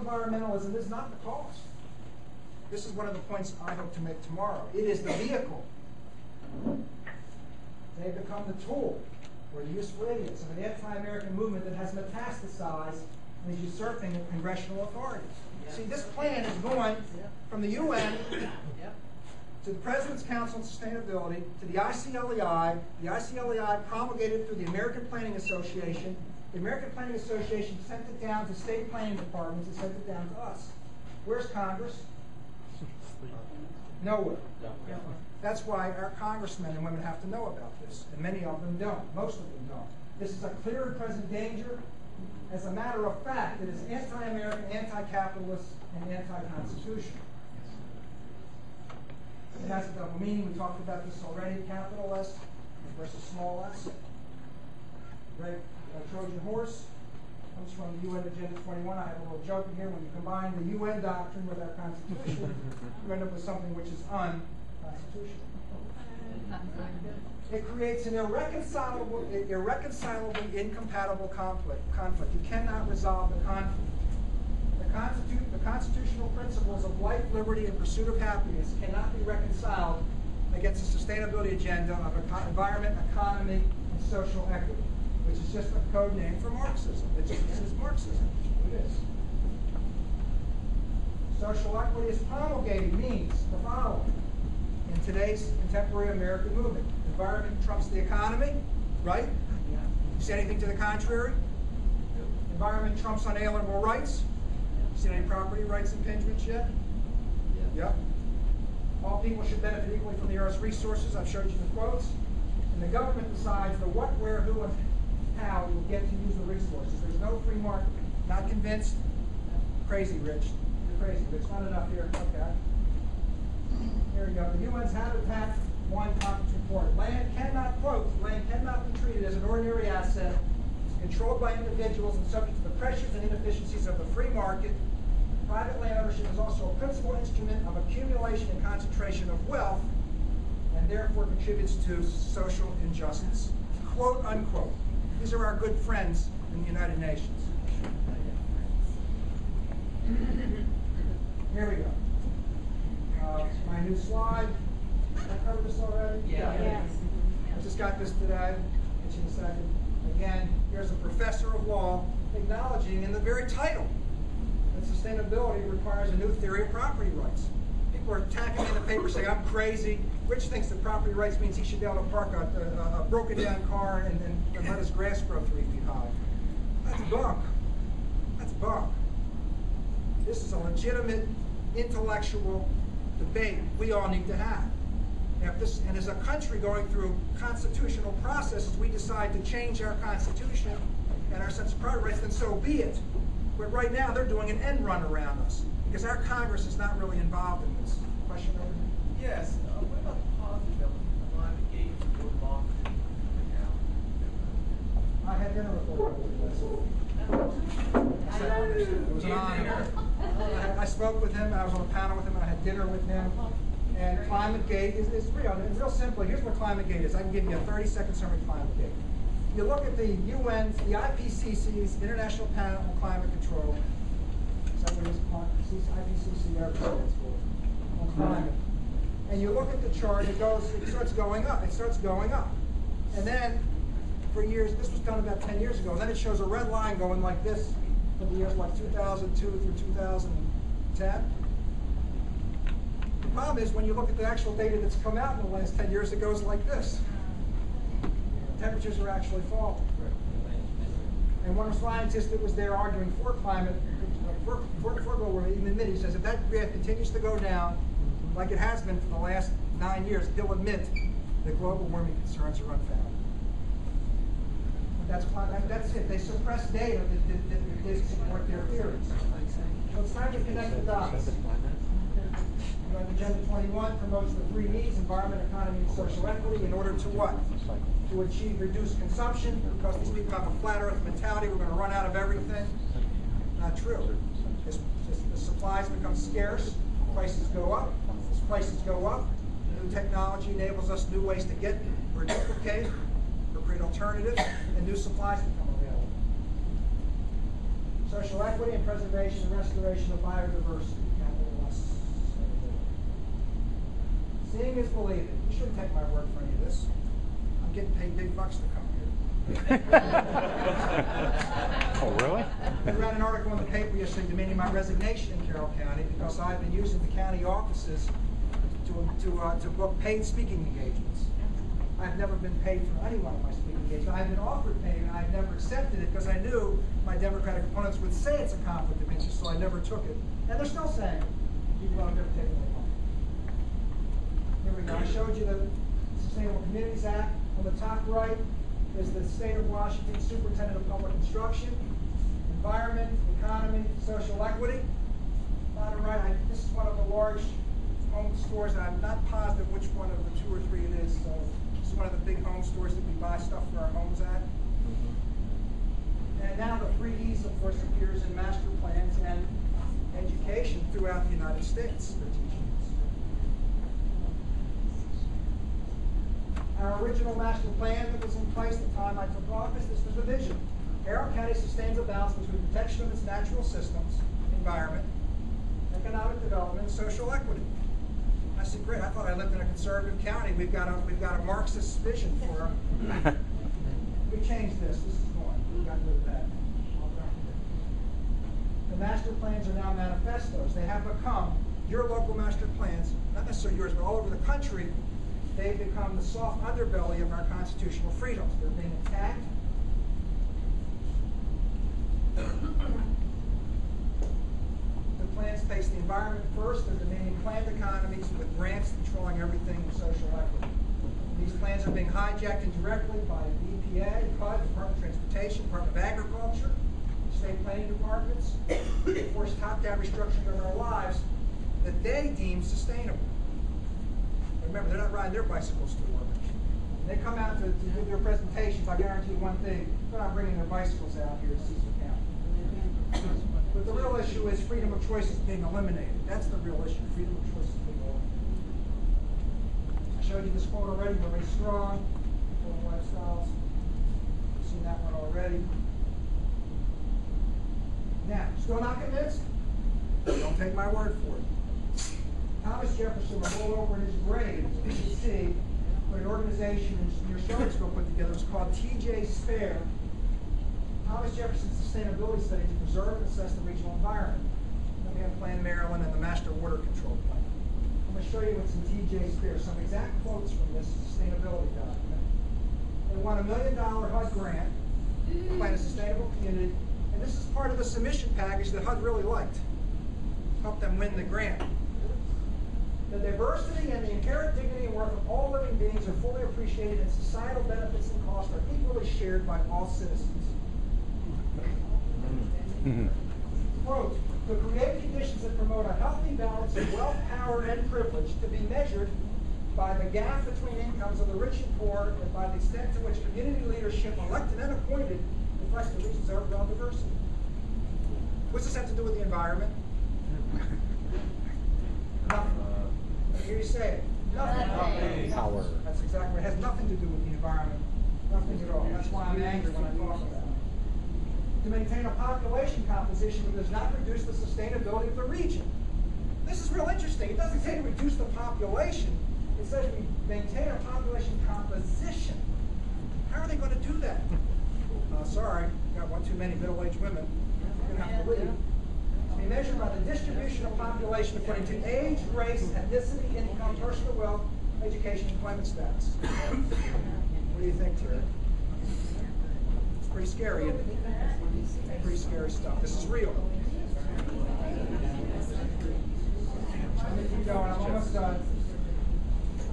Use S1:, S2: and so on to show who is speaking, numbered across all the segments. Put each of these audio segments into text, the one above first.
S1: environmentalism is not the cause. This is one of the points I hope to make tomorrow. It is the vehicle. They've become the tool or the useful idiots of an anti-American movement that has metastasized and is usurping the congressional authorities. Yeah. See, this plan is going from the UN to the President's Council on Sustainability to the ICLEI. The ICLEI promulgated through the American Planning Association. The American Planning Association sent it down to state planning departments and sent it down to us. Where's Congress? Nowhere. That's why our congressmen and women have to know about this, and many of them don't. Most of them don't. This is a clear and present danger. As a matter of fact, it is anti-American, anti-capitalist, and anti-constitutional. It has a double meaning. We talked about this already. Capital S versus small s. Right? Trojan horse comes from the UN Agenda 21. I have a little joke in here. When you combine the UN doctrine with our Constitution, you end up with something which is unconstitutional. It creates an irreconcilably incompatible conflict. You cannot resolve the conflict. The constitutional principles of life, liberty, and pursuit of happiness cannot be reconciled against the sustainability agenda of environment, economy, and social equity, which is just a code name for Marxism. It is Marxism. It is. Social equity is promulgated means the following. In today's contemporary American movement, environment trumps the economy, right? Yeah. You say anything to the contrary? Yep. Environment trumps unalienable rights. You seen any property rights impingements yet? Yeah. Yep. All people should benefit equally from the Earth's resources. I've showed you the quotes. And the government decides the what, where, who, and how you'll get to use the resources. There's no free market. Not convinced? Crazy, Rich. You're crazy, Rich. Not enough here. Okay. Here we go. The UN's Habitat 1 Conference Report. Land cannot, quote, land cannot be treated as an ordinary asset. It's controlled by individuals and subject to the pressures and inefficiencies of the free market. Private land ownership is also a principal instrument of accumulation and concentration of wealth, and therefore contributes to social injustice. Quote, unquote. These are our good friends in the United Nations. Here we go. My new slide. Did I cover this already? Yeah. I just got this today. Get you in a second. Again, here's a professor of law acknowledging in the very title that sustainability requires a new theory of property rights. People are attacking me in the paper saying I'm crazy. Rich thinks that property rights means he should be able to park a broken down car and let his grass grow 3 feet high. That's bunk. That's bunk. This is a legitimate intellectual debate we all need to have. And as a country going through constitutional processes, we decide to change our constitution and our sense of property rights, then so be it. But right now, they're doing an end run around us because our Congress is not really involved in this. Question over here?
S2: Yes. What about the positive of climate gates and your democracy now?
S1: I had dinner with her. It was an honor. I spoke with him. I was on a panel with him. I had dinner with him. And ClimateGate is real. And real simply, here's what ClimateGate is. I can give you a 30-second summary of ClimateGate. You look at the UN's, the IPCC's International Panel on Climate Control. Is that what it is? IPCC, on climate. And you look at the chart, it starts going up. It starts going up. And then, for years, this was done about 10 years ago, and then it shows a red line going like this for the years like 2002 through 2010. The problem is when you look at the actual data that's come out in the last 10 years, it goes like this. Temperatures are actually falling. And one scientist that was there arguing for climate, for global warming, even admitted, he says if that graph continues to go down, like it has been for the last 9 years, he'll admit that global warming concerns are unfounded. That's it. They suppress data that support their theories. So it's time to connect the dots. Agenda 21 promotes the three needs: environment, economy, and social equity, in order to what? To achieve reduced consumption, because these people have a flat earth mentality, we're going to run out of everything. Not true. The supplies become scarce, prices go up. As prices go up, new technology enables us new ways to get or duplicate or create alternatives, and new supplies become available. So social equity and preservation and restoration of biodiversity, capital S. Seeing is believing. You shouldn't take my word for any of this. I'm getting paid big bucks to come here.
S3: Oh, really?
S1: I read an article in the paper yesterday demanding my resignation in Carroll County because I've been using the county offices to book paid speaking engagements. I've never been paid for any one of my speaking engagements. I've been offered pay, and I've never accepted it because I knew my Democratic opponents would say it's a conflict of interest, so I never took it. And they're still saying it, even though I've never taken any money. Here we go. I showed you the Sustainable Communities Act. On the top right is the State of Washington Superintendent of Public Instruction, Environment, Economy, Social Equity. Bottom right, this is one of the large home stores. I'm not positive which one of the 2 or 3 it is. So this is one of the big home stores that we buy stuff for our homes at. And now the 3 E's, of course, appears in master plans and education throughout the United States. They're teaching this. Our original master plan that was in place at the time I took office, this was the vision. Carroll County sustains a balance between protection of its natural systems, environment, economic development, and social equity. I said, great. I thought I lived in a conservative county. We've got a Marxist vision for. We changed this. This is gone. We got rid of that. The master plans are now manifestos. They have become your local master plans, not necessarily yours, but all over the country. They've become the soft underbelly of our constitutional freedoms. They're being attacked. The plans place the environment first. They're demanding planned economies with grants controlling everything in social equity. These plans are being hijacked indirectly by the EPA, HUD, Department of Transportation, Department of Agriculture, state planning departments, force top-down restructuring of our lives that they deem sustainable. Remember, they're not riding their bicycles to work. They come out to give their presentations. I guarantee you one thing, they're not bringing their bicycles out here to Cecil County. But the real issue is freedom of choice is being eliminated. That's the real issue. Freedom of choice is being eliminated. I showed you this quote already, Marie Strong, Full Lifestyles. You've seen that one already. Now, still not convinced? Don't take my word for it. Thomas Jefferson would roll over in his grave, PCC, when an organization near Charlottesville put together. It was called T.J. Spare. Thomas Jefferson's sustainability study to preserve and assess the regional environment. Then we have Plan Maryland and the Master Water Control Plan. I'm going to show you what's in T.J. Spare, some exact quotes from this sustainability document. They won $1 million HUD grant to plan a sustainable community, and this is part of the submission package that HUD really liked. Helped them win the grant. The diversity and the inherent dignity and worth of all living beings are fully appreciated, and societal benefits and costs are equally shared by all citizens. Quote, to create conditions that promote a healthy balance of wealth, power, and privilege to be measured by the gap between incomes of the rich and poor, and by the extent to which community leadership, elected and appointed, reflects the region's overall diversity. What's this have to do with the environment? Nothing. I hear you say it. Nothing.
S3: Power.
S1: That's exactly right. It has nothing to do with the environment. Nothing at all. That's why I'm angry when I talk about it. To maintain a population composition that does not reduce the sustainability of the region. This is real interesting. It doesn't say to reduce the population. It says we maintain a population composition. How are they going to do that? Sorry, got one too many middle-aged women. You're going to have to leave. To be measured by the distribution of population according to age, race, ethnicity, income, personal wealth, education, employment status. What do you think, Terry? It's pretty scary, isn't it? Pretty scary stuff. This is real. Let me keep going. I'm almost done.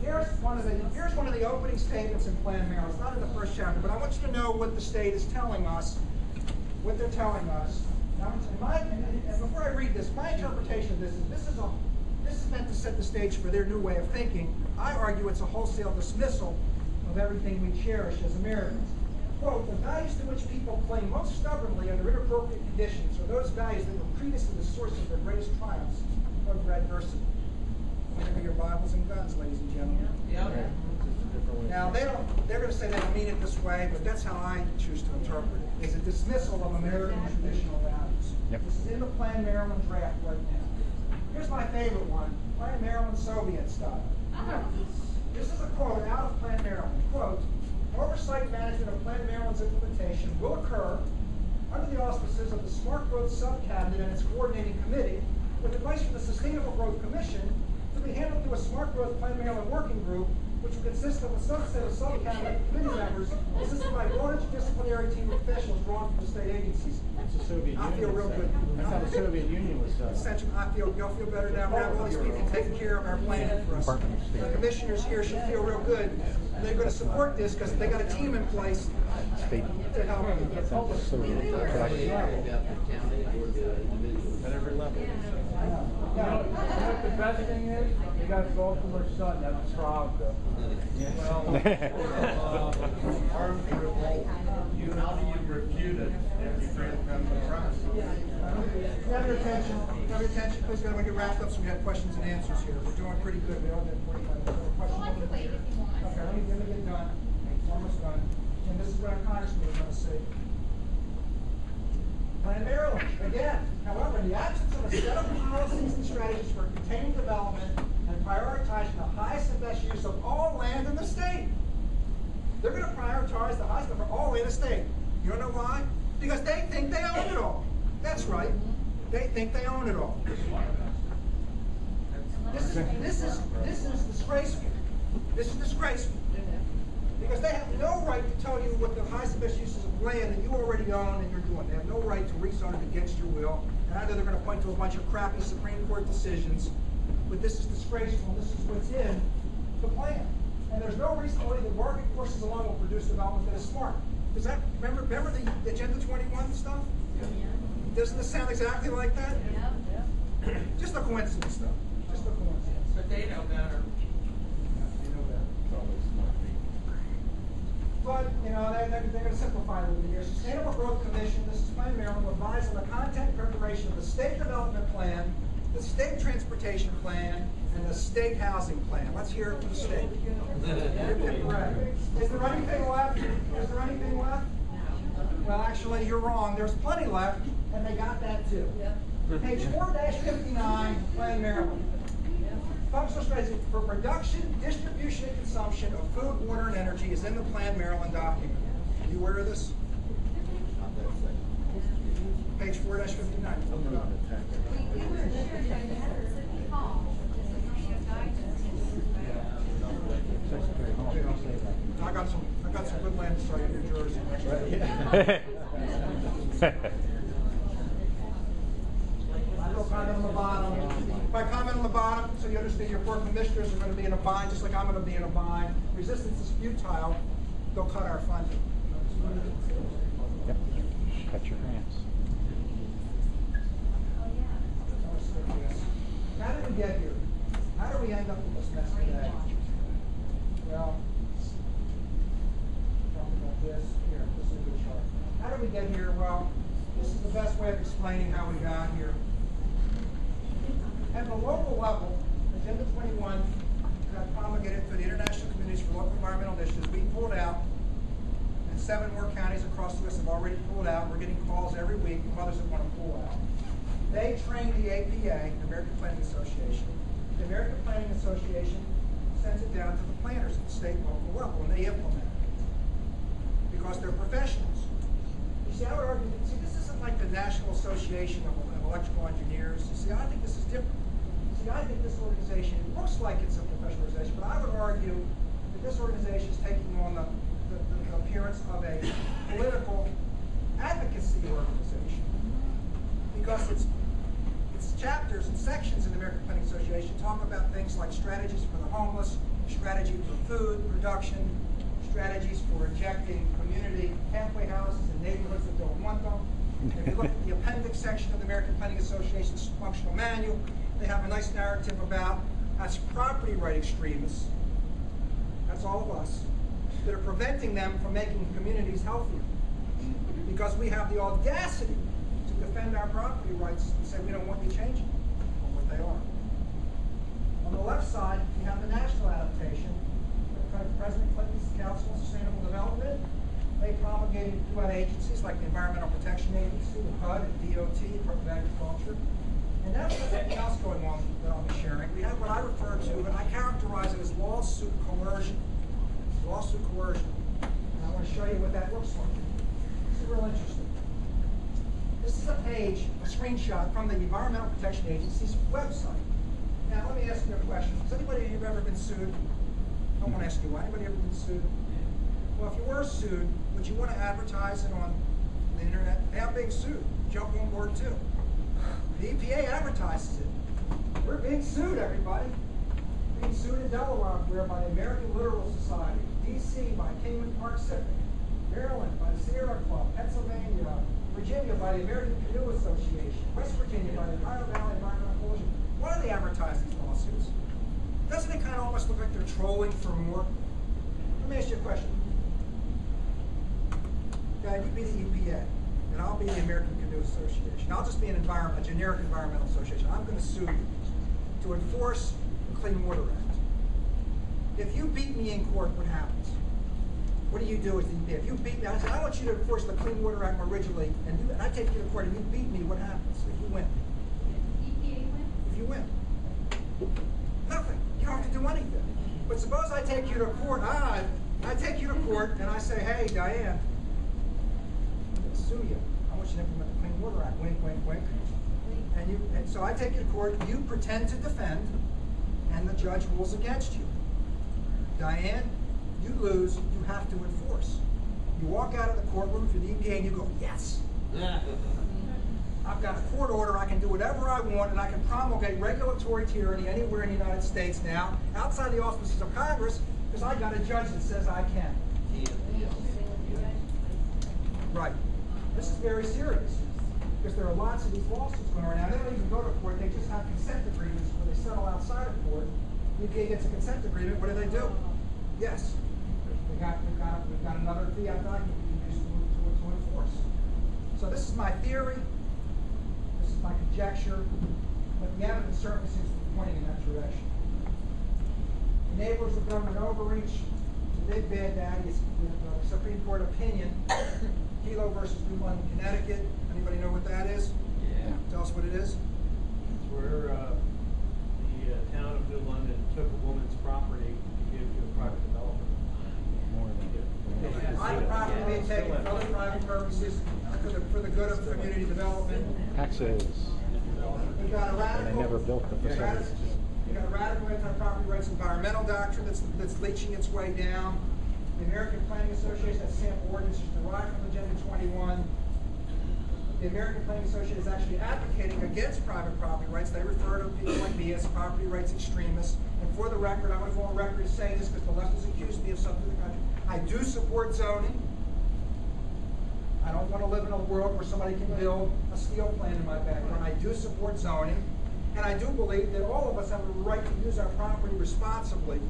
S1: Here's one of the opening statements in Plan Maryland. It's not in the first chapter, but I want you to know what the state is telling us, what they're telling us. Now, and before I read this, my interpretation of this is meant to set the stage for their new way of thinking. I argue it's a wholesale dismissal of everything we cherish as Americans. Quote, the values to which people cling most stubbornly under inappropriate conditions are those values that were previously the source of their greatest triumphs over adversity. Remember your Bibles and guns, ladies and gentlemen.
S2: Yeah.
S1: Now, they're going to say they don't mean it this way, but that's how I choose to interpret it. It's a dismissal of American traditional values.
S3: Yep.
S1: This is in the Plan Maryland draft right now. Here's my favorite one, Plan Maryland Soviet style. This is a quote out of Plan Maryland. Quote, oversight management of Plan Maryland's implementation will occur under the auspices of the Smart Growth Subcabinet and its coordinating committee, with advice from the Sustainable Growth Commission to be handled through a Smart Growth Plan Maryland working group, which will consist of a subset of subcabinet committee members assisted by a broad interdisciplinary team of professionals drawn from the state agencies.
S3: That's the Soviet
S1: I
S3: Union.
S1: feel real good.
S3: That's how the Soviet Union was done.
S1: Essentially, y'all feel better now. We have all these people taking care of our plan for us. The commissioners here should feel real good. They're going to support this because they got a team in place to help them.
S3: At every level.
S4: You know what the best thing is? You got to go from her son, that's proud though.
S5: Armed revolt, how do you refute it if you can't come to trust?
S1: Have your attention. Have your attention, please. We're going to get wrapped up so we have questions and answers here. We're doing pretty good. We only have 45 minutes.
S6: Well, I can wait if you want.
S1: Okay, let me get done. It's almost done. And this is what our congressman is going to say. Plan Maryland, again, however, in the absence of a set of policies and strategies for containing development and prioritizing the highest and best use of all land in the state. They're going to prioritize the highest for all land in the state. You don't know why? Because they think they own it all. That's right. They think they own it all. This is disgraceful. This is disgraceful. Because they have no right to tell you what the highest and best uses of land that you already own and you're doing. They have no right to rezone it against your will. And either they're going to point to a bunch of crappy Supreme Court decisions, but this is disgraceful, and this is what's in the plan. And there's no reason to believe that market forces alone will produce development that is smart. Does that, remember the Agenda 21 stuff?
S6: Yeah.
S1: Doesn't this sound exactly like that?
S6: Yeah.
S1: Just a coincidence, though. Just a coincidence.
S2: But they know better.
S1: You know that. But, you know, they're going to simplify it a little bit here. Sustainable Growth Commission, this is Plan Maryland, will advise on the content and preparation of the state development plan, the state transportation plan, and the state housing plan. Let's hear it from the state. Is there anything left? Is there anything left? Well, actually, you're wrong. There's plenty left, and they got that too. Page 4-59, Plan Maryland. Functional strategy for production, distribution, and consumption of food, water, and energy is in the Plan Maryland document. Are you aware of this? Page 4-59. I got some good land to show you in New Jersey. I'll comment on the bottom. If I comment on the bottom, so you understand your four commissioners are going to be in a bind, just like I'm going to be in a bind. Resistance is futile. They'll cut our funding.
S3: Yep. Cut your hands.
S1: How did we get here? How did we end up in this mess today? Well, talk about this. Here, this is a good chart. How did we get here? Well, this is the best way of explaining how we got here. At the local level, Agenda 21 got promulgated for the International Communities for Local Environmental Initiatives. We pulled out, and 7 more counties across the West have already pulled out. We're getting calls every week from others that want to pull out. They trained the APA, the American Planning Association. The American Planning Association sends it down to the planners at the state and local level, and they implement it because they're professionals. You see, I would argue, see, this isn't like the National Association of Electrical Engineers. You see, I think this is different. See, I think this organization, it looks like it's a professional organization, but I would argue that this organization is taking on the appearance of a political advocacy organization because its chapters and sections in the American Planning Association talk about things like strategies for the homeless, strategy for food production, strategies for injecting community halfway houses in neighborhoods that don't want them. If you look at the appendix section of the American Planning Association's functional manual, they have a nice narrative about us property right extremists, that's all of us, that are preventing them from making communities healthier. Because we have the audacity to defend our property rights and say we don't want you changing from what they are. On the left side, you have the national adaptation. President Clinton's Council on Sustainable Development. they promulgate it throughout agencies like the Environmental Protection Agency, the HUD, and DOT, Department of Agriculture. And then there's something else going on that I'll be sharing. We have what I refer to, and I characterize it as lawsuit coercion. Lawsuit coercion. And I want to show you what that looks like. This is real interesting. This is a page, a screenshot from the Environmental Protection Agency's website. Now, let me ask you a question. Has anybody here ever been sued? I won't ask you why. Anybody ever been sued? Well, if you were sued, would you want to advertise it on the internet? Hey, I'm being sued. Jump on board too. The EPA advertises it. We're being sued, everybody. Being sued in Delaware by the American Literal Society, DC by Kingman Park Civic, Maryland by the Sierra Club, Pennsylvania, Virginia by the American Canoe Association, West Virginia by the Ohio Valley Environmental Coalition. Why do they advertise these lawsuits? Doesn't it kind of almost look like they're trolling for more? Let me ask you a question. Okay, you be the EPA, and I'll be the American Canoe Association. I'll just be a generic environmental association. I'm going to sue you to enforce the Clean Water Act. If you beat me in court, what happens? What do you do as the EPA? If you beat me, I say, I want you to enforce the Clean Water Act originally, and I take you to court and you beat me, what happens if you win?
S6: EPA win?
S1: If you win? Nothing. You don't have to do anything. But suppose I take you to court, I take you to court and I say, hey, Diane, I'm going to sue you. I want you to implement the Clean Water Act. Wink, wink, wink. And so I take you to court, you pretend to defend, and the judge rules against you. Diane, you lose, you have to enforce. You walk out of the courtroom for the EPA and you go, yes. I've got a court order, I can do whatever I want, and I can promulgate regulatory tyranny anywhere in the United States now, outside the auspices of Congress, because I got a judge that says I can. Right. This is very serious, because there are lots of these lawsuits going around. They don't even go to court, they just have consent agreements where they settle outside of court. The EPA gets a consent agreement, what do? Yes. We've got another fiat document we can use to enforce. So this is my theory. This is my conjecture, but the evidence certainly seems to be pointing in that direction. Enablers of government overreach, the big bad daddy is the Supreme Court opinion, Kelo versus New London, Connecticut. Anybody know what that is?
S3: Yeah.
S1: Tell us what it is.
S2: It's where the town of New London took a woman's property to give to a private developer.
S3: More than
S1: Private property being taken for other private purposes for the good of community development.
S3: taxes.
S1: We've got a radical.
S3: And they never built the facilities.
S1: We've got a radical anti-property rights environmental doctrine that's leaching its way down. The American Planning Association has sample ordinance is derived from Agenda 21. The American Planning Association is actually advocating against private property rights. They refer to people like me as property rights extremists. And for the record, I want to go on record saying this because the left has accused me of something in the country. I do support zoning. I don't want to live in a world where somebody can build a steel plant in my backyard. I do support zoning. And I do believe that all of us have a right to use our property responsibly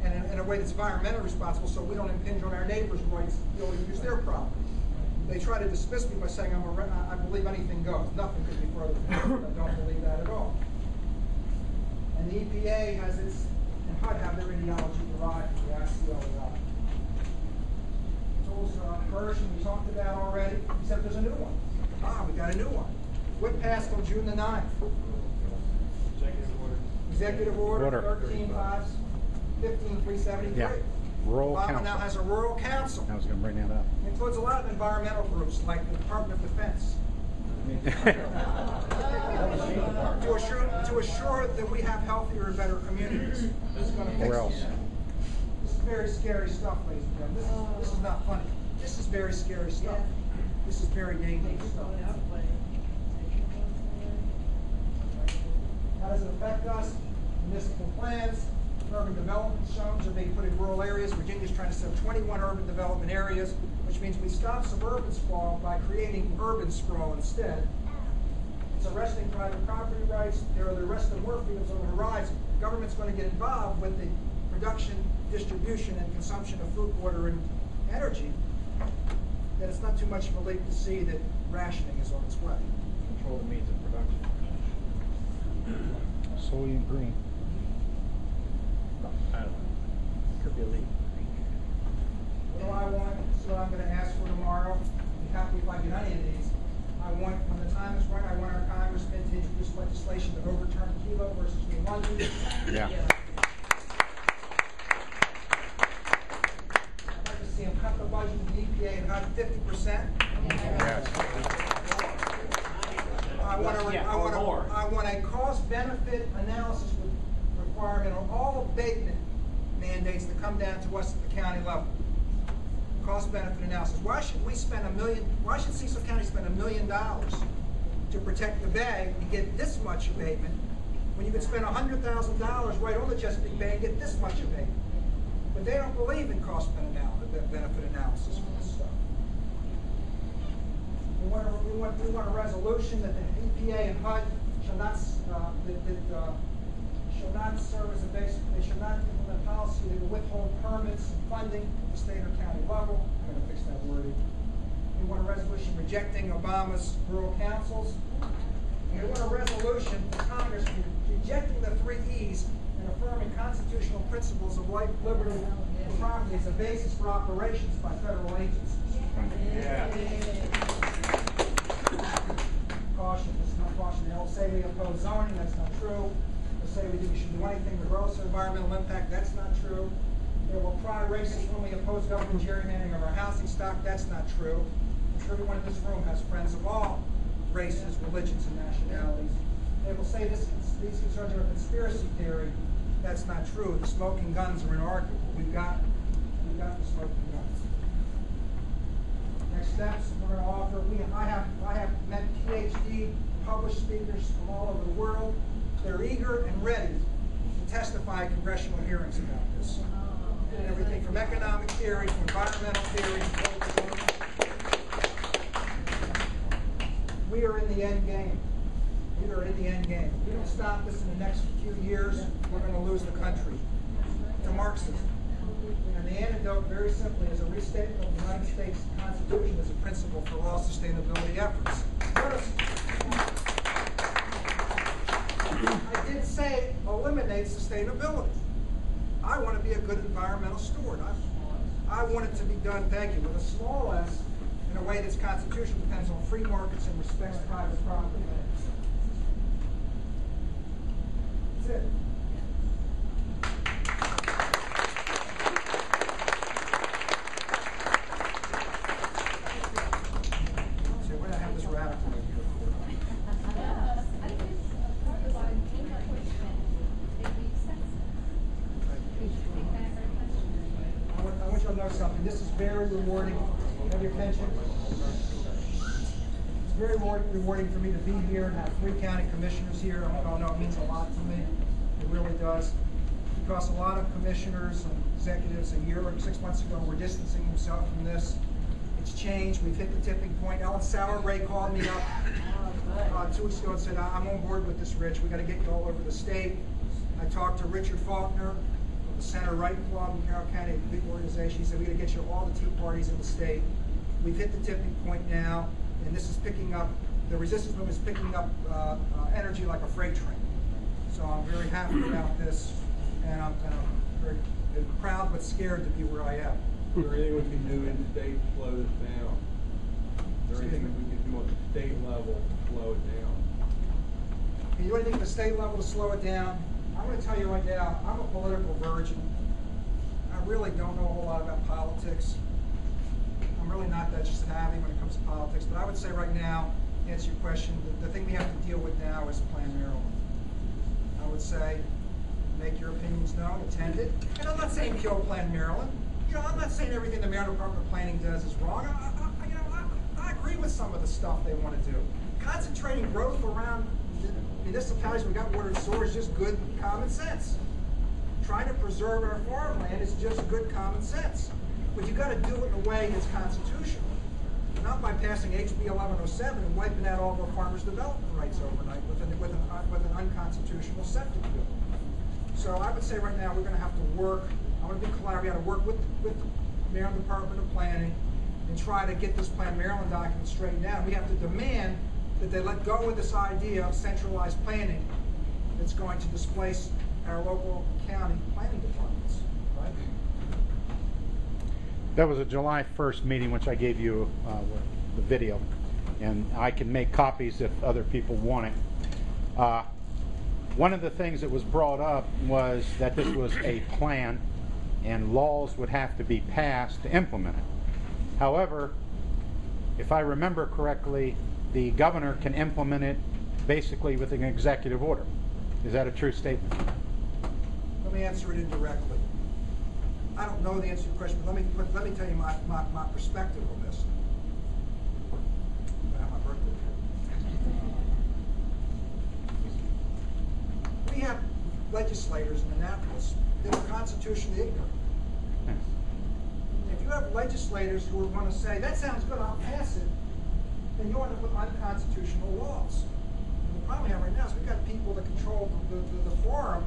S1: and in a way that's environmentally responsible so we don't impinge on our neighbors' rights to be able to use their property. They try to dismiss me by saying I believe anything goes. Nothing could be further from the truth. I don't believe that at all. And the EPA has its, and HUD have their ideology derived from the ICL. Tools version we talked about already, except there's a new one. We got a new one. What passed on June the 9th?
S2: Executive order.
S1: Executive Order
S3: Order.
S1: 15373.
S3: Yeah. Rural
S1: Obama
S3: Council.
S1: now has a rural council.
S3: I was going to bring that up.
S1: It includes a lot of environmental groups like the Department of Defense. to assure that we have healthier and better communities. This is going to fix
S3: Where else?
S1: This is very scary stuff, ladies and gentlemen. This is not funny. This is very scary stuff. This is very dangerous stuff. How does it affect us? Municipal plans, urban development zones are being put in rural areas. Virginia's trying to set 21 urban development areas, which means we stop suburban sprawl by creating urban sprawl instead. It's arresting private property rights. There are the rest of more fields on the horizon. The government's going to get involved with the production, distribution, and consumption of food, water, and energy. That it's not too much of a leap to see that rationing is on its way.
S3: Control the means of production. Sodium green. I don't know. Could be a leak.
S1: What do I want? So I'm
S3: Yeah.
S1: I'd like to see them cut the budget of the EPA and HUD 50%.
S3: Yes.
S1: I want a cost-benefit analysis requirement on all abatement mandates that come down to us at the county level. Cost-benefit analysis. Why should we spend why should Cecil County spend $1 million to protect the bay and get this much abatement when you could spend $100,000 right on the Chesapeake Bay and get this much abatement? But they don't believe in cost-benefit analysis for this stuff. We want a resolution that the EPA and HUD shall not serve as a basis. They should not implement policy that will withhold permits and funding at the state or county level. I'm going to fix that wording. We want a resolution rejecting Obama's rural councils. And we want a resolution for Congress rejecting the 3 E's and affirming constitutional principles of life, liberty, and property as a basis for operations by federal agencies. Caution, this is not caution. They'll say we oppose zoning, that's not true. They'll say we should do anything regardless of environmental impact, that's not true. They will cry racist when we oppose government gerrymandering of our housing stock, that's not true. I'm sure everyone in this room has friends of all races, religions, and nationalities. They will say these concerns are a conspiracy theory, that's not true. The smoking guns are inarguable. We've got the smoking guns. Next steps we're going to offer. I have met PhD published speakers from all over the world. They're eager and ready to testify at congressional hearings about this. Everything from economic theory to environmental theory to political theory. We are in the end game. We are in the end game. If we don't stop this in the next few years, we're going to lose the country to Marxism. And the antidote, very simply, is a restatement of the United States Constitution as a principle for all sustainability efforts. First, I did say eliminate sustainability. I want to be a good environmental steward. I want it to be done, thank you, with a small s in a way that's constitutional, depends on free markets and respects private property. That's it. So what do I have this radical in here for?
S6: I think it's part of our encouragement that we sense. Take back our question.
S1: I want you to know something. This is very rewarding. Have your attention. It's very rewarding for me to be here and have 3 county commissioners here. I don't know, it means a lot to me. It really does. Because a lot of commissioners and executives a year or 6 months ago were distancing themselves from this. It's changed. We've hit the tipping point. Ellen Sauerbrae called me up 2 weeks ago and said, I'm on board with this, Rich. We got to get you all over the state. I talked to Richard Faulkner, the Center Right Club in Carroll County, a big organization. He said, we got to get you all the Tea Parties in the state. We've hit the tipping point now, and this is picking up, the resistance movement is picking up energy like a freight train. So I'm very happy about this, and I'm very proud but scared to be where I am.
S2: Is there anything we can do in the state to slow this down? Is there anything that we can do on the state level to slow it down?
S1: Can you do anything at the state level to slow it down? I'm going to tell you right now, I'm a political virgin. I really don't know a whole lot about politics. I'm really not that savvy when it comes to politics, but I would say right now, to answer your question, the thing we have to deal with now is Plan Maryland. I would say, make your opinions known, attend it. And I'm not saying kill Plan Maryland. You know, I'm not saying everything the Maryland Department of Planning does is wrong. I agree with some of the stuff they want to do. Concentrating growth around municipalities we got water and sewer is just good common sense. Trying to preserve our farmland is just good common sense. But you got to do it in a way that's constitutional. Not by passing HB 1107 and wiping out all of our farmers' development rights overnight with an unconstitutional septic bill. So I would say right now we're going to have to work. I want to be collaborative. We got to work with the Maryland Department of Planning and try to get this Plan Maryland document straightened out. We have to demand that they let go of this idea of centralized planning that's going to displace our local county planning departments. Right?
S3: That was a July 1st meeting, which I gave you the video, and I can make copies if other people want it. One of the things that was brought up was that this was a plan and laws would have to be passed to implement it. However, if I remember correctly, the governor can implement it basically with an executive order. Is that a true statement?
S1: Let me answer it indirectly. I don't know the answer to your question, but let me tell you my perspective on this. I have my birthday. We have legislators in Annapolis that are constitutionally ignorant. If you have legislators who are going to say, that sounds good, I'll pass it, then you end up with unconstitutional laws. And the problem we have right now is we've got people that control the forum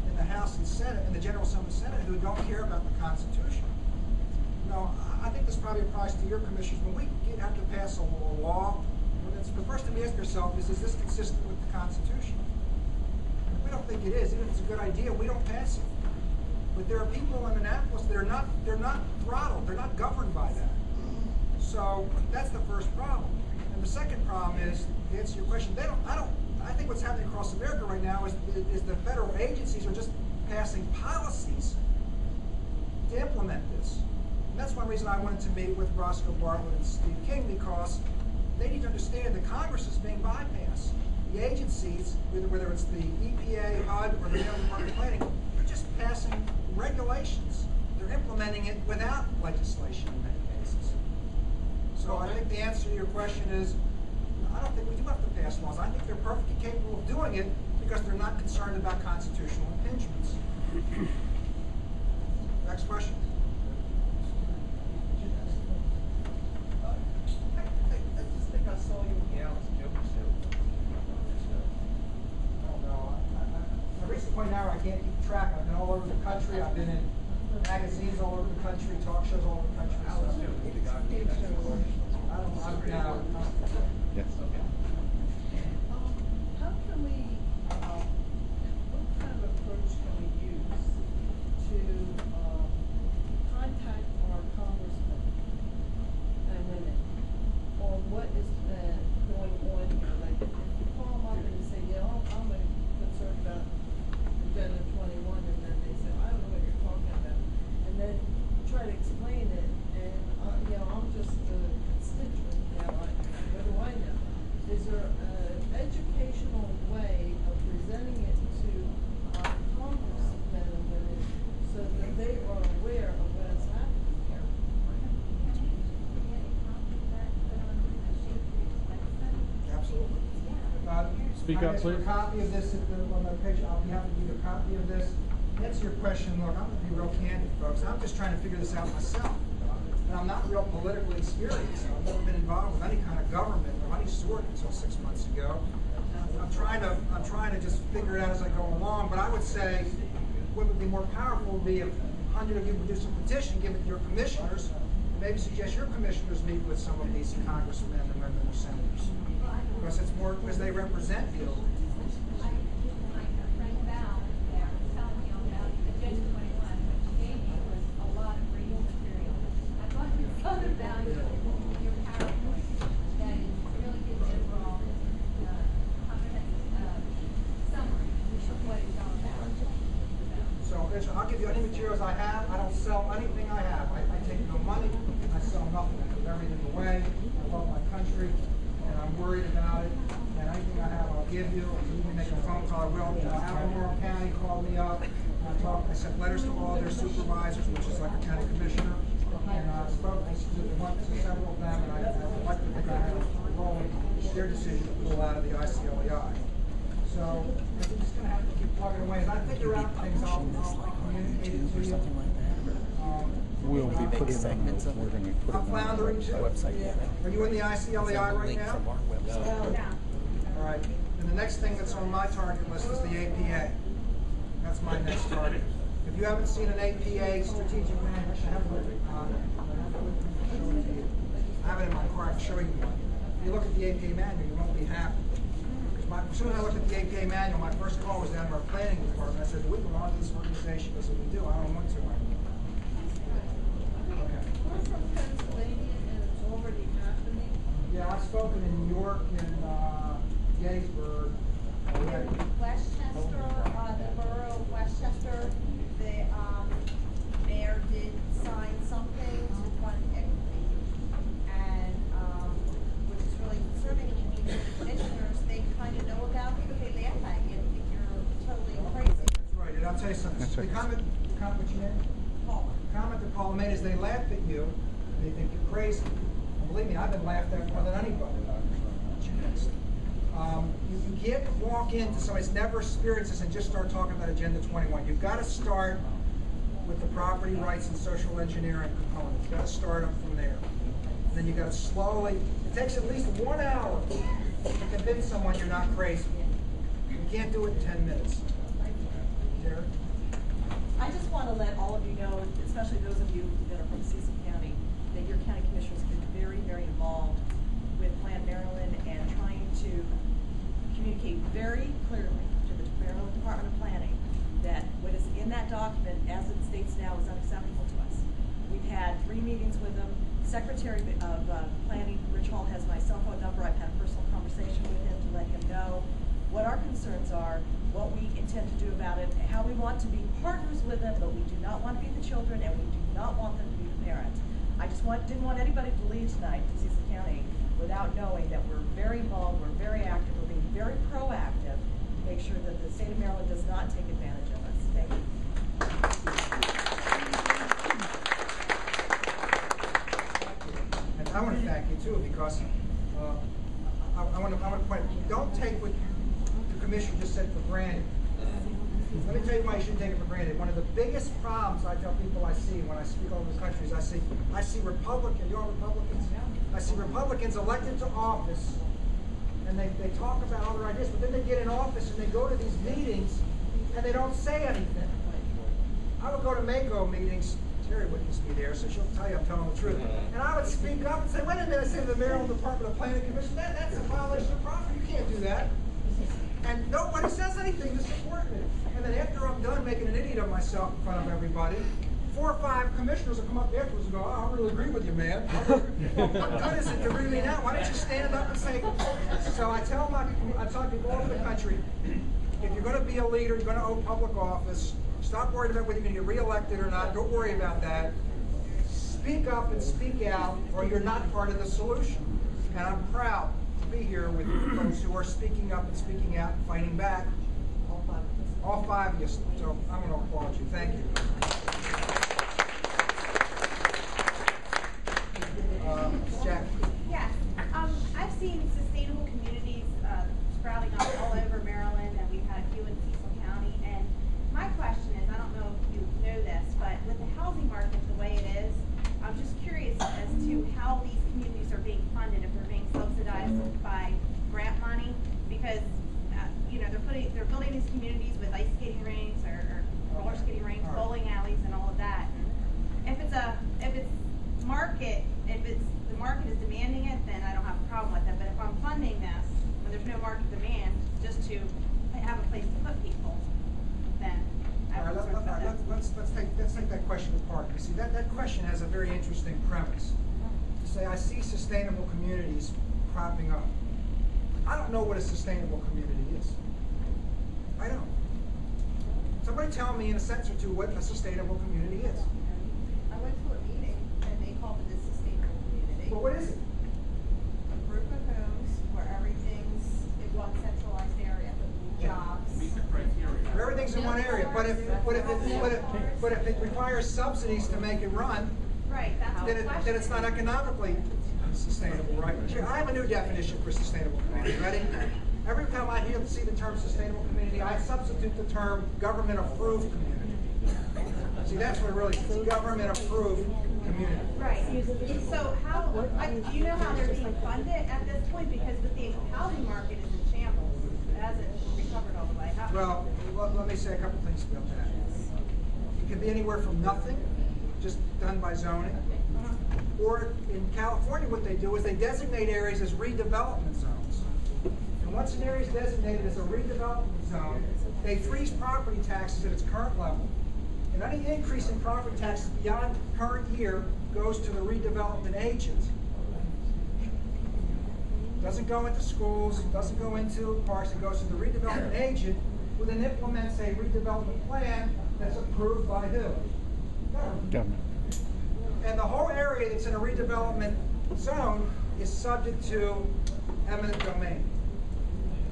S1: in the House and Senate, and the General Assembly and Senate, who don't care about the Constitution. No, I think this probably applies to your commissioners. When we have to pass a law, the first thing we ask ourselves is this consistent with the Constitution? If we don't think it is, even if it's a good idea, we don't pass it. But there are people in Annapolis that they're not throttled, they're not governed by that. So that's the first problem. And the second problem is, to answer your question, I think what's happening across America right now is the federal agencies are just passing policies to implement this. And that's one reason I wanted to meet with Roscoe Bartlett and Steve King, because they need to understand that Congress is being bypassed. The agencies, whether it's the EPA, HUD, or the Maryland Department of Planning, they're just passing regulations. They're implementing it without legislation in many cases. So I think the answer to your question is, I don't think we do have to pass laws. I think they're perfectly capable of doing it because they're not concerned about constitutional impingements. Next question.
S5: I just think I saw you in Alice Joker show.
S1: I don't know. I reached the point now where I can't keep track. I've been all over the country. I've been in magazines all over the country, talk shows all over the country. So,
S5: Alice Joker, the guy who did that show.
S1: I don't know.
S3: Yes.
S7: How can we, what kind of approach can we use to contact our congressmen and women on what is going on here? Like, if you call them up and you say, yeah, I'm concerned about Agenda 21, and then they say, I don't know what you're talking about, and then try to explain it, and I'm just a constituent, what do I know? Is there an educational way of presenting it to our congressmen and women so that they are aware of what is happening here?
S1: Absolutely.
S4: Speak up,
S1: I have
S4: please.
S1: a copy of this on my page. I'll be happy to give you a copy of this. To answer your question, look, I'm going to be real candid, folks. I'm just trying to figure this out myself. And I'm not real politically experienced. I've never been involved with any kind of government of any sort until 6 months ago. I'm trying to just figure it out as I go along. But I would say what would be more powerful would be if 100 of you produce a petition, give it to your commissioners, and maybe suggest your commissioners meet with some of these congressmen and women or senators. Because it's more, because they represent you. I'll give you any materials I have. I don't sell anything I have. I take no money. I sell nothing. I give everything away. I love my country, and I'm worried about it. And anything I have, I'll give you. If you can make a phone call, I will. Albemarle County called me up. I sent letters to all their supervisors, which is like a county commissioner, and I spoke to several of them, and I'd like to think I have a role in their decision to pull out of the ICLEI. So we're just going to have to keep plugging away. As I figure out things, I'll communicate it to you.
S3: We'll be putting it on the, we're going to put it
S1: I'm
S3: on
S1: floundering
S3: the
S1: too.
S3: website.
S1: Are you in the ICLEI right now? All right. And the next thing that's on my target list is the APA. That's my next target. If you haven't seen an APA strategic plan, I should have it. I have it in my car. I can show you one. If you look at the APA manual, you won't be happy. As soon as I looked at the APA manual, my first call was down to our planning department. I said, do we belong to this organization? They said, we do. I don't want to. Okay.
S7: We're from Pennsylvania and it's already happening.
S1: Yeah, I've spoken in New York and Gettysburg already.
S6: Last
S3: six.
S1: The comment what you name?
S7: Paula.
S1: Comment that Paul made is they laugh at you, they think you're crazy. And believe me, I've been laughed at more than anybody. You can't walk into somebody's never experienced this and just start talking about Agenda 21. You've got to start with the property rights and social engineering component. You've got to start up from there. And then you've got to slowly, it takes at least 1 hour to convince someone you're not crazy. You can't do it in 10 minutes. Derek?
S8: I just want to let all of you know, especially those of you that are from CCP County, that your county commissioners have been very, very involved with Plan Maryland and trying to communicate very clearly to the Maryland Department of Planning that what is in that document, as it states now, is unacceptable to us. We've had 3 meetings with them. Secretary of Planning, Rich Hall, has my cell phone number. I've had a personal conversation with him to let him know what our concerns are, what we intend to do about it, how we want to be partners with them, but we do not want to be the children and we do not want them to be the parents. I just didn't want anybody to leave tonight to CCP County without knowing that we're very involved, we're very active, we're being very proactive to make sure that the state of Maryland does not take advantage of us. Thank you.
S1: And I want to thank you too, because I want to point. Don't take what the commissioner just said for granted. Let me tell you why you shouldn't take it for granted. One of the biggest problems I tell people I see when I speak all over the country is I see Republicans. You all Republicans? I see Republicans elected to office, and they talk about all their ideas, but then they get in office and they go to these meetings and they don't say anything. I would go to MACO meetings. Terry witnessed me there, so she'll tell you I'm telling the truth. And I would speak up and say, wait a minute, I say to the Maryland Department of Planning Commission, that's a violation of property. You can't do that. And nobody says anything to support me. And then after I'm done making an idiot of myself in front of everybody, 4 or 5 commissioners will come up afterwards and go, oh, I really agree with you, man. Well, what good is it to read me now? Why don't you stand up and say, so I tell people all over the country, if you're going to be a leader, you're going to own public office, stop worrying about whether you're going to get reelected or not. Don't worry about that. Speak up and speak out, or you're not part of the solution. And I'm proud to be here with folks who are speaking up and speaking out and fighting back. All 5 of you. So I'm going to applaud you. Thank you. Jack.
S9: Yes. I've seen sustainable communities sprouting up all over Maryland, and we've had a few in Cecil County. And my question is, I don't know if you know this, but with the housing market the way it is, I'm just curious as to how these communities are being funded, if they're being subsidized by grant money, because they're building these communities with ice skating rinks or roller skating rinks, bowling alleys, and all of that. And if the market is demanding it, then I don't have a problem with it. But if I'm funding this when there's no market demand, just to have a place to put people, then I have concerns about that.
S1: Let's take that question apart. You see, that question has a very interesting premise. You say, I see sustainable communities cropping up. I don't know what a sustainable community is. I don't. Somebody tell me in a sentence or two what a sustainable community is.
S7: I went to a meeting and they called it a sustainable community.
S1: Well, what is it?
S7: A group of homes where everything's in one centralized area, jobs.
S5: Meet the criteria.
S1: Everything's in one area, but if it requires subsidies to make it run,
S9: Right, that's
S1: then it's not economically sustainable, right? I have a new definition for sustainable community. Ready? Every time I see the term sustainable community, I substitute the term government-approved community. See, that's what it really is, government-approved community.
S9: Right. So do you know how they're being funded at this point? Because with the housing market is in shambles, it hasn't recovered all the way.
S1: Well, let me say a couple things about that. It can be anywhere from nothing, just done by zoning, or in California what they do is they designate areas as redevelopment zones. And once an area is designated as a redevelopment zone, they freeze property taxes at its current level. And any increase in property taxes beyond current year goes to the redevelopment agent. Doesn't go into schools, doesn't go into parks, it goes to the redevelopment agent, who then implements a redevelopment plan that's approved by who?
S3: Government.
S1: And the whole area that's in a redevelopment zone is subject to eminent domain.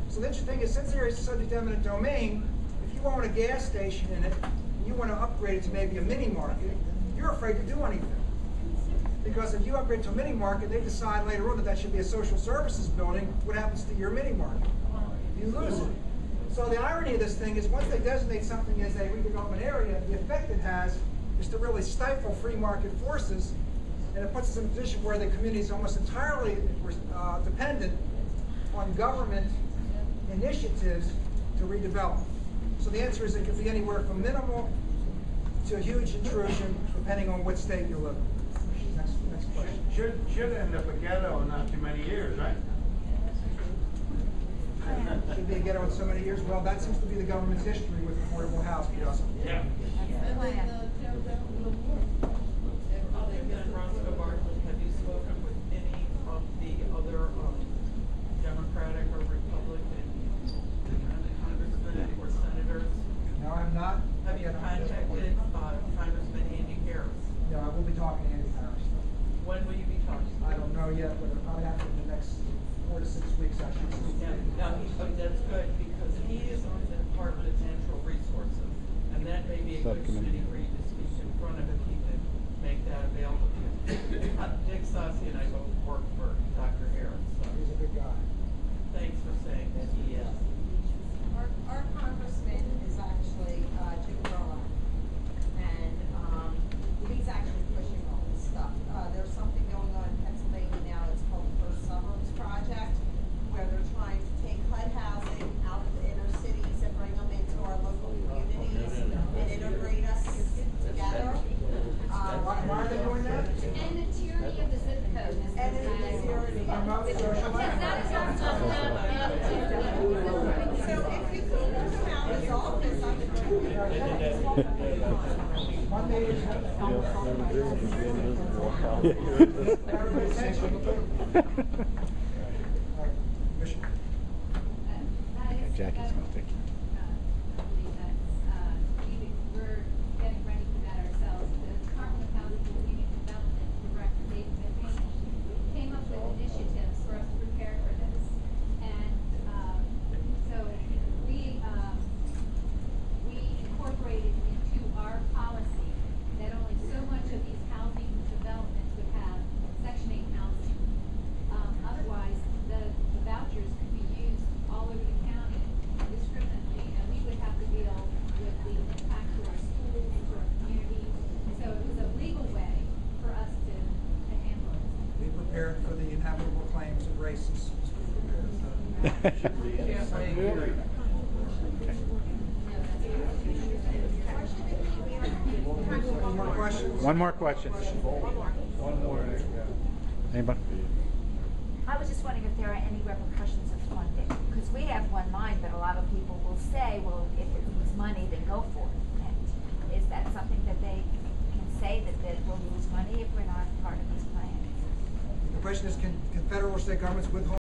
S1: So the interesting thing is, since the area is subject to eminent domain, if you own a gas station in it, and you want to upgrade it to maybe a mini market, you're afraid to do anything. Because if you upgrade to a mini market, they decide later on that that should be a social services building, what happens to your mini market? You lose it. So the irony of this thing is once they designate something as a redevelopment area, the effect it has is to really stifle free market forces, and it puts us in a position where the community is almost entirely dependent on government initiatives to redevelop. So the answer is it could be anywhere from minimal to a huge intrusion, depending on what state you live in. Next question.
S5: Should end up a ghetto in not too many years, right?
S1: Should be a ghetto in so many years. Well, that seems to be the government's history with affordable housing, Justin.
S5: Yeah.
S7: And then, Joe, that little more.
S10: Other than Roscoe Bartlett, have you spoken with any of the other Democratic or Republican congressmen or senators?
S1: No, I'm not.
S10: Have you contacted Congressman Andy Harris?
S1: No, I will be talking to Andy Harris.
S10: When will you be talking?
S1: I don't know yet, but it'll probably happen in the next 4 to 6 weeks, actually.
S10: Yeah, now that's good because he is on the Department of Natural Resources, and that may be a good committee for you to speak in front of if he can make that available to you. Dick Sassi and I both work for Dr. Harris, so
S1: He's a good guy.
S10: thanks for saying that he is.
S7: Our congressman is actually Jim Gerlach, and he's actually pushing all this stuff. There's something going on in Pennsylvania now. It's called the First Suburbs Project, where they're trying to take HUD housing out of the inner cities and bring them into our local communities and integrate us together.
S1: Why are they doing that?
S6: And the tyranny of the zip code.
S7: And it is tyranny.
S1: Promote social
S7: So if you could look around his office, I
S1: One meeting.
S3: Jackie's gonna take it.
S6: We're getting ready for that ourselves. The Department of Housing and Community Development Director, David Vivian, came up with initiatives for us to prepare for this. And so we incorporated into our policy that only so much of these housing developments would have Section 8 housing. Otherwise, the vouchers could be used all over the county indiscriminately, and we would have to deal with the impact to our schools, to our communities. So it was a legal way for us to handle it.
S1: Be prepared for the inevitable claims of racists. Any more questions?
S3: One more question. Anybody?
S11: I was just wondering if there are any repercussions of funding, because we have one mind, but a lot of people will say, well, if it needs money, then go for it. And is that something that they can say that we'll lose money if we're not part of these plans?
S1: The question is, can federal or state governments withhold